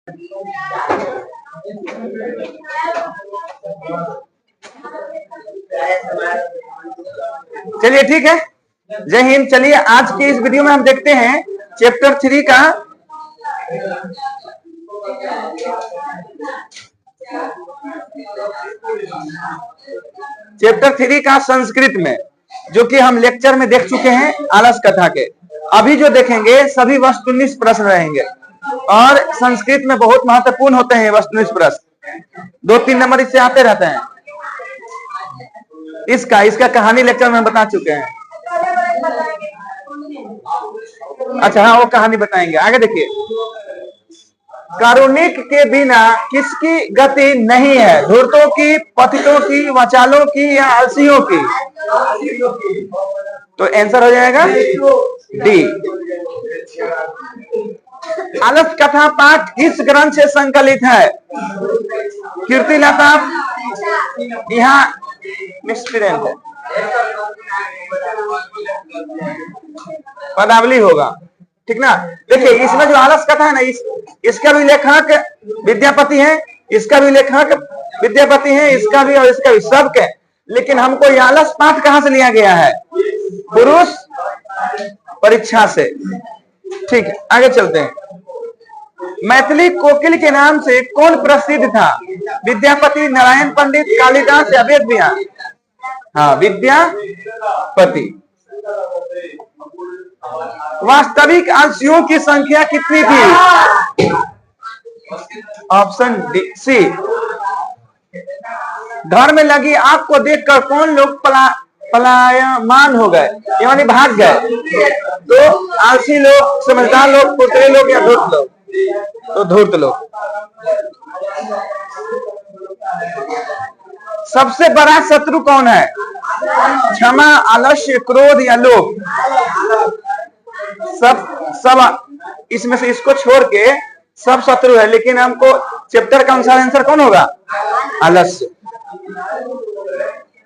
चलिए ठीक है, जय हिंद। चलिए आज की इस वीडियो में हम देखते हैं चैप्टर 3 का संस्कृत में, जो कि हम लेक्चर में देख चुके हैं आलस कथा के। अभी जो देखेंगे सभी वस्तुनिष्ठ प्रश्न रहेंगे और संस्कृत में बहुत महत्वपूर्ण होते हैं वस्तुनिष्ठ प्रश्न। 2-3 नंबर इससे आते रहते हैं। इसका कहानी लेक्चर में बता चुके हैं। अच्छा हाँ, वो कहानी बताएंगे। आगे देखिए, कारुणिक के बिना किसकी गति नहीं है? धूर्तों की, पतितों की, वाचालों की या आलसियों की? तो आंसर हो जाएगा डी। आलस कथा पाठ किस ग्रंथ से संकलित है? कीर्तिलता, यहाँ मिसप्रिंट है, पदावली होगा, ठीक ना। देखिए इसमें जो आलस कथा है ना, इसका भी लेखक विद्यापति है, इसका भी लेखक विद्यापति है, इसका भी और इसका भी, सबके। लेकिन हमको ये आलस पाठ कहां से लिया गया है? पुरुष परीक्षा से। ठीक है, आगे चलते हैं। मैथिली कोकिल के नाम से कौन प्रसिद्ध था? विद्यापति, नारायण पंडित, कालिदास या वेद व्यास? हाँ, विद्यापति। वास्तविक आलसियों की संख्या कितनी थी? Option C. घर में लगी आग को देखकर कौन लोग पलायमान हो गए, यानी भाग गए? तो आलसी लोग, समझदार लोग, पुतले लोग या धूर्त लोग? तो धूर्त लोग। सबसे बड़ा शत्रु कौन है? क्षमा, आलस्य, क्रोध या लोभ? सब इसमें से इसको छोड़ के सब शत्रु है, लेकिन हमको चैप्टर का अनुसार आंसर कौन होगा? आलस्य।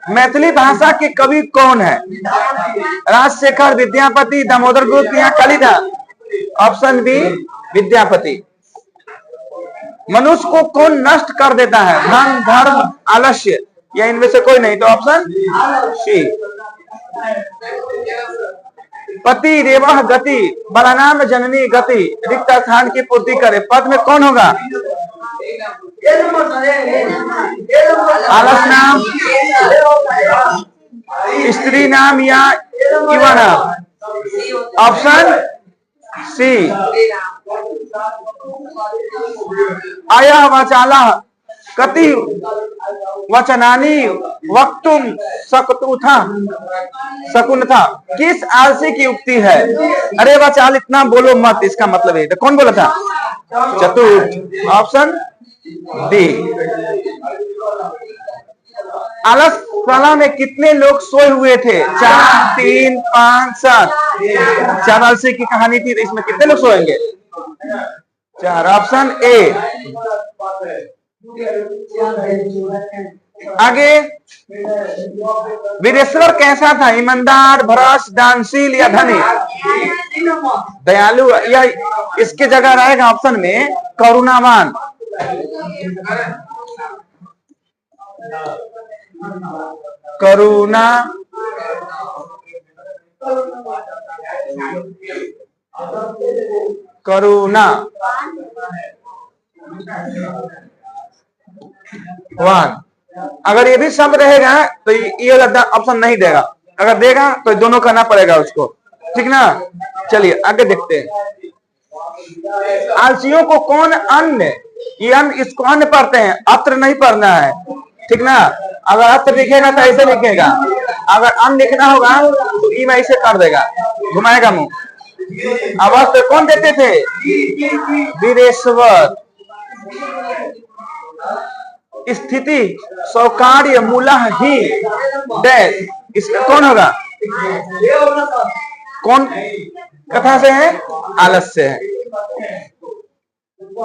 मैथिली भाषा के कवि कौन है? राजशेखर, विद्यापति, दामोदर गुप्त या कालिदास? Option B, Vidyapati. मनुष्य को कौन नष्ट कर देता है? धन, धर्म, आलस्य या इनमें से कोई नहीं? तो ऑप्शन सी। पति रेवह गति, बलनाम जननी गति, रिक्त स्थान की पूर्ति करे। पद में कौन होगा? आलस नाम, स्त्री नाम या युवा नाम? Option C. आया वाचाला कति वचनानी वक्तुम शकुन था, किस आलसी की उक्ति है? अरे वाचाल इतना बोलो मत, इसका मतलब है। तो कौन बोला था? चतुर। Option D. आलस कला में कितने लोग सोए हुए थे? 4, 3, 5, 7? 4 आलसी की कहानी थी, तो इसमें कितने लोग सोएंगे? 4। Option A. आगे, वीरेश्वर कैसा था? ईमानदार, भ्रष्ट, दानशील या धनी? दयालु। या इसके जगह रहेगा ऑप्शन में करुणावान। करुणा वान। अगर ये भी शब्द रहेगा तो ये ऑप्शन नहीं देगा, अगर देगा तो दोनों करना पड़ेगा उसको, ठीक ना। चलिए आगे देखते हैं। आलसियों को कौन अन्न, ये अन्न, इसको अन्न पढ़ते हैं, अत्र नहीं पढ़ना है, ठीक ना। अगर अत्र लिखेगा तो ऐसे लिखेगा, अगर अन्न लिखना होगा तो ई में ऐसे कर देगा, घुमाएगा मुंह। अवश्य कौन देते थे? वीरेश्वर। स्थिति, सौकार्य, मूलः ही डैश, इसमें कौन होगा? कौन कथा से है? आलस से है।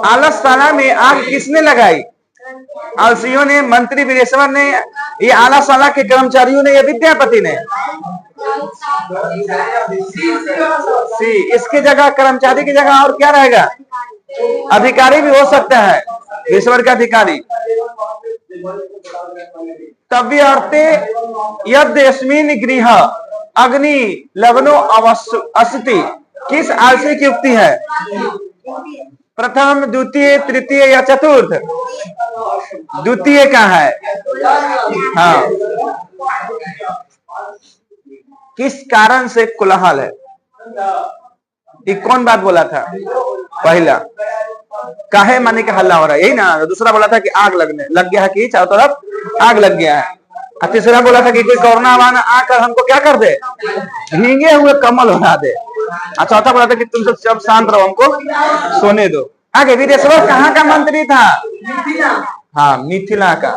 आलसशाला में आग किसने लगाई? आलसियों ने, मंत्री वीरेश्वर ने, ये आलसशाला के कर्मचारियों ने या विद्यापति ने? सी। इसकी जगह, कर्मचारी की जगह और क्या रहेगा? अधिकारी भी हो सकता है, ईश्वर का अधिकारी। तव्य अर्थे यद्यस्मिन् गृह अग्नि लग्नो अस्ति, किस आलसी की उक्ति है? प्रथम, द्वितीय, तृतीय या चतुर्थ? द्वितीय का है। हाँ, किस कारण से कोलाहल है? ये कौन बात बोला था? पहला, काहे माने का हल्ला हो रहा है, यही ना। दूसरा बोला था कि आग लग गया है, कि चारों तरफ आग लग गया है। और तीसरा बोला था कि कोई कोरोना वाला आकर हमको क्या कर दे, भींगे हुए कमल उड़ा दे। और चौथा बोला था कि तुम सब शांत रहो, हमको सोने दो। आगे, वीरेश्वर कहाँ का मंत्री था? हाँ, मिथिला का।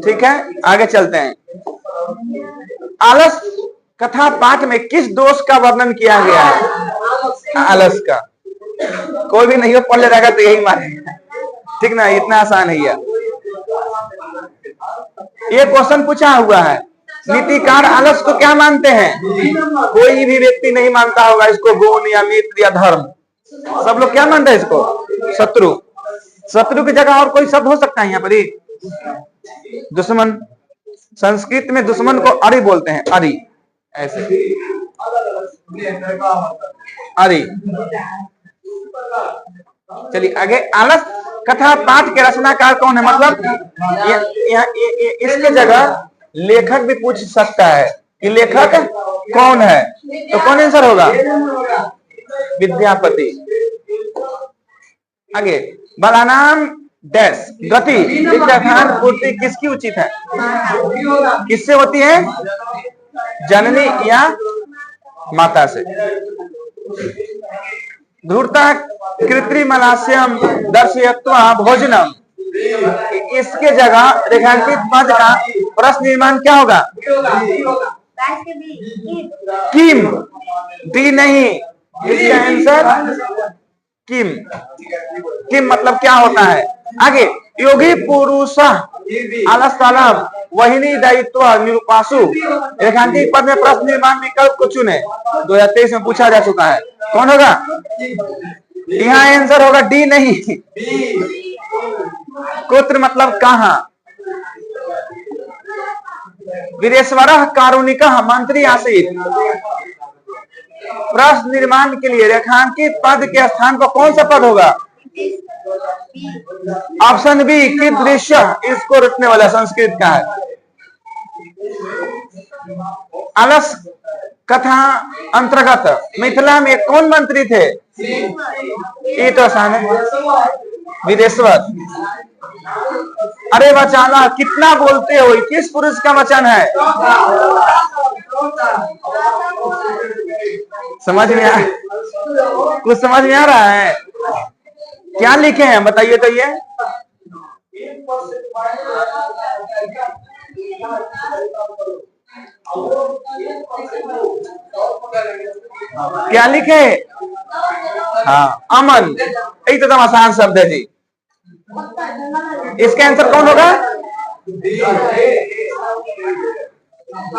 ठीक है, आगे चलते हैं। आलस कथा पाठ में किस दोष का वर्णन किया गया है? आलस का। कोई भी नहीं हो पढ़ ले रहेगा तो यही मारेगा, ठीक ना, इतना आसान है ये क्वेश्चन पूछा हुआ है। नीतिकार आलस को क्या मानते हैं? कोई भी व्यक्ति नहीं मानता होगा इसको गुण या मित्र या धर्म। सब लोग क्या मानते हैं इसको? शत्रु। शत्रु की जगह और कोई शब्द हो सकता है यहाँ पर? दुश्मन। संस्कृत में दुश्मन को अरि बोलते हैं, अरि, ऐसे अरि। चलिए आगे। आलस कथा पाठ के रचनाकार कौन है? मतलब इसके जगह लेखक भी पूछ सकता है कि लेखक कौन है, तो कौन आंसर होगा? विद्यापति। आगे, बलानाम डैश गति विद्याधान पूर्ति किसकी उचित है? किससे होती है? जननी या माता से। धूर्ता कृत्रिमलास्यम दर्शयत्वा भोजनम, इसके जगह रेखांकित पद का प्रश्न निर्माण क्या होगा? किम। डी नहीं, इसका आंसर किम। किम मतलब क्या होता है? आगे, योगी पुरुष आलस्तालम वहिनी दायित्व निरूपासु, रेखांकित पद में प्रश्न निर्माण विकल्प को चुने। 2023 में पूछा जा चुका है, कौन होगा? यहाँ आंसर होगा डी नहीं, कुत्र मतलब कहां। वीरेश्वर कारुणिक मंत्री आसीत, प्रश्न निर्माण के लिए रेखांकित पद के स्थान पर कौन सा पद होगा? ऑप्शन बी कीदृश, इसको रखने वाला संस्कृत का है। आलस कथा अंतर्गत मिथिला में कौन मंत्री थे? ये तो आसान है, वीरेश्वर। अरे बचाना, कितना बोलते हो? किस पुरुष का वचन है? समझ में आ, कुछ समझ में आ रहा है? क्या लिखे हैं बताइए तो। ये क्या लिखे? हाँ, अमन। एकदम आसान शब्द है जी। इसका आंसर कौन होगा?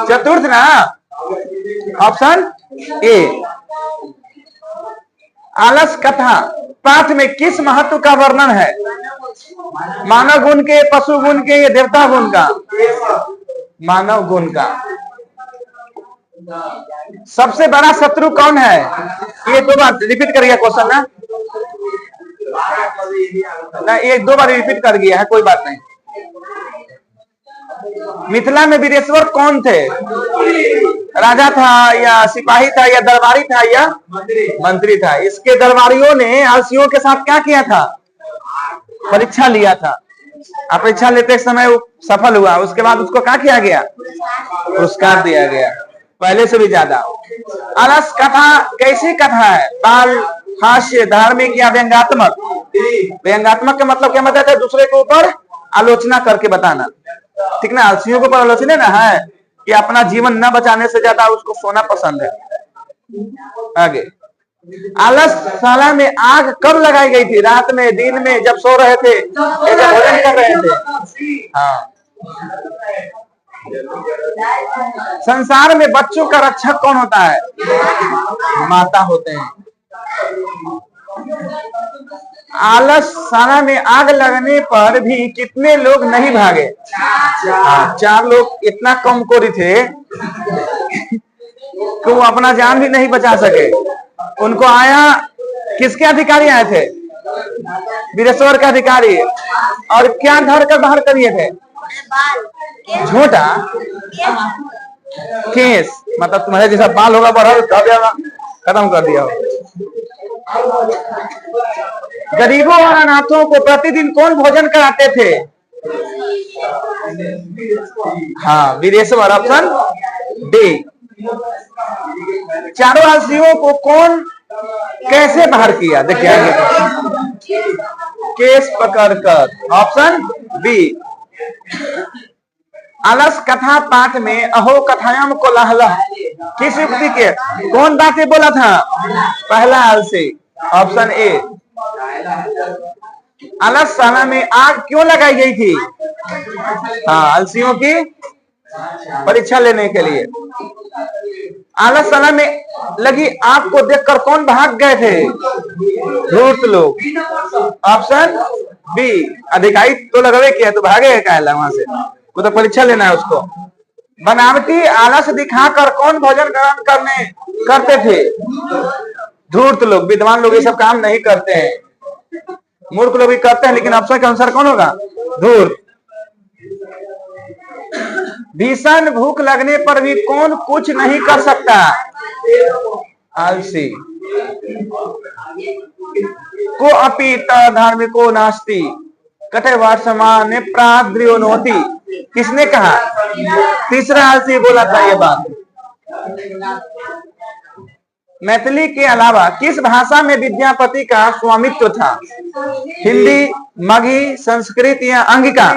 चतुर्थ ना, ऑप्शन ए। आलस कथा पाठ में किस महत्व का वर्णन है? मानव गुण के, पशु गुण के या देवता गुण का? मानव गुण का। सबसे बड़ा शत्रु कौन है? ये दो बार रिपीट कर गया क्वेश्चन ना, ये दो बार रिपीट कर गया है, कोई बात नहीं। मिथिला में वीरेश्वर कौन थे? राजा था या सिपाही था या दरबारी था या मंत्री था? इसके दरबारियों ने आलसियों के साथ क्या किया था? परीक्षा लिया था। परीक्षा लेते समय वो सफल हुआ, उसके बाद उसको क्या किया गया? पुरस्कार दिया गया, पहले से भी ज्यादा। आलस कथा कैसी कथा है? बाल, हास्य, धार्मिक या व्यंग्यात्मक? व्यंग्यात्मक का मतलब क्या मतलब है? दूसरे के ऊपर आलोचना करके बताना, ठीक ना। आलसियों के ऊपर आलोचना ना है कि अपना जीवन न बचाने से ज्यादा उसको सोना पसंद है। आगे, आलस शाला में आग कब लगाई गई थी? रात में, दिन में, जब सो रहे थे, जब भोजन कर रहे थे? हाँ। संसार में बच्चों का रक्षक कौन होता है? माता होते हैं। आलसशाला में आग लगने पर भी कितने लोग नहीं भागे? 4 लोग इतना कमजोरी थे कि वो अपना जान भी नहीं बचा सके। उनको आया, किसके अधिकारी आए थे? वीरेश्वर के अधिकारी। और क्या धर कर बाहर करिए थे? झूठा केस, मतलब तुम्हारे जैसा बाल होगा बढ़ा खत्म कर दिया। गरीबों और अनाथों को प्रतिदिन कौन भोजन कराते थे? हाँ, वीरेश्वर, ऑप्शन डी। चारों आलसियों को कौन कैसे बाहर किया? देखिए केस पकड़कर, ऑप्शन बी। आलस कथा पाठ में अहो कथायाम कोलाहल किस युक्ति के कौन बातें बोला था? पहला आलसी, ऑप्शन ए। आलसशाला में आग क्यों लगाई गई थी? हाँ, आलसियों की परीक्षा लेने के लिए। आलसशाला में लगी आग को देखकर कौन भाग गए थे? धूर्त लोग, ऑप्शन बी। अधिकारी तो लगवे किया तो भागे कहला वहां से, वो तो परीक्षा लेना है उसको। बनावटी आलस दिखाकर कौन भोजन ग्रहण करते थे? धूर्त लोग। विद्वान लोग ये सब काम नहीं करते हैं, मूर्ख लोग भी करते हैं, लेकिन ऑप्शन के अनुसार कौन होगा? धूर्त। भीषण भूख लगने पर भी कौन कुछ नहीं कर सकता? आलसी। को अपीत धार्मिको नास्ति कठे वासमान्य प्राद्रियोनोति किसने कहा? तीसरा आलसी बोला था ये बात। मैथिली के अलावा किस भाषा में विद्यापति का स्वामित्व था? हिंदी, मगही, संस्कृत या अंगिका?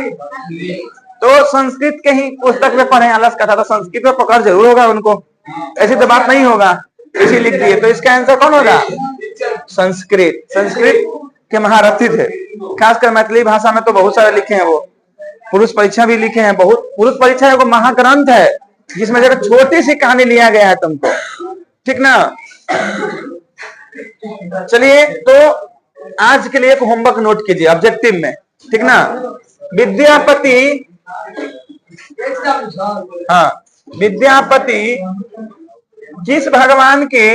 तो संस्कृत के ही पुस्तक में पढ़े आलस कथा, तो संस्कृत में पकड़ जरूर होगा उनको, ऐसी तो बात नहीं होगा, इसी लिख दिए। तो इसका आंसर कौन होगा? संस्कृत। संस्कृत के महारथी थे, खासकर मैथिली भाषा में तो बहुत सारे लिखे हैं वो। पुरुष परीक्षा भी लिखे हैं बहुत। पुरुष परीक्षा एक महाग्रंथ है जिसमें जगह छोटी सी कहानी लिया गया है तुमको, ठीक ना? चलिए, तो आज के लिए एक होमवर्क नोट कीजिए ऑब्जेक्टिव में, ठीक ना? विद्यापति, हाँ, विद्यापति किस भगवान के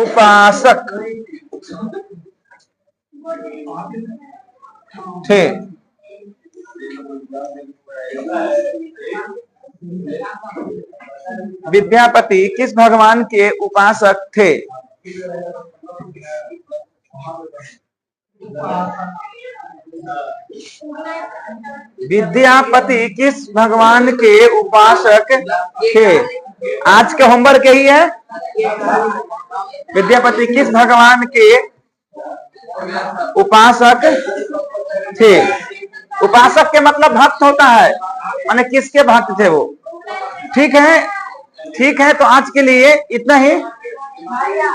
उपासक थे? विद्यापति किस भगवान के उपासक थे? विद्यापति किस भगवान के उपासक थे? आज का होमवर्क यही है। विद्यापति किस भगवान के उपासक थे? उपासक के मतलब भक्त होता है, माने किसके भक्त थे वो? ठीक है, ठीक है। तो आज के लिए इतना ही।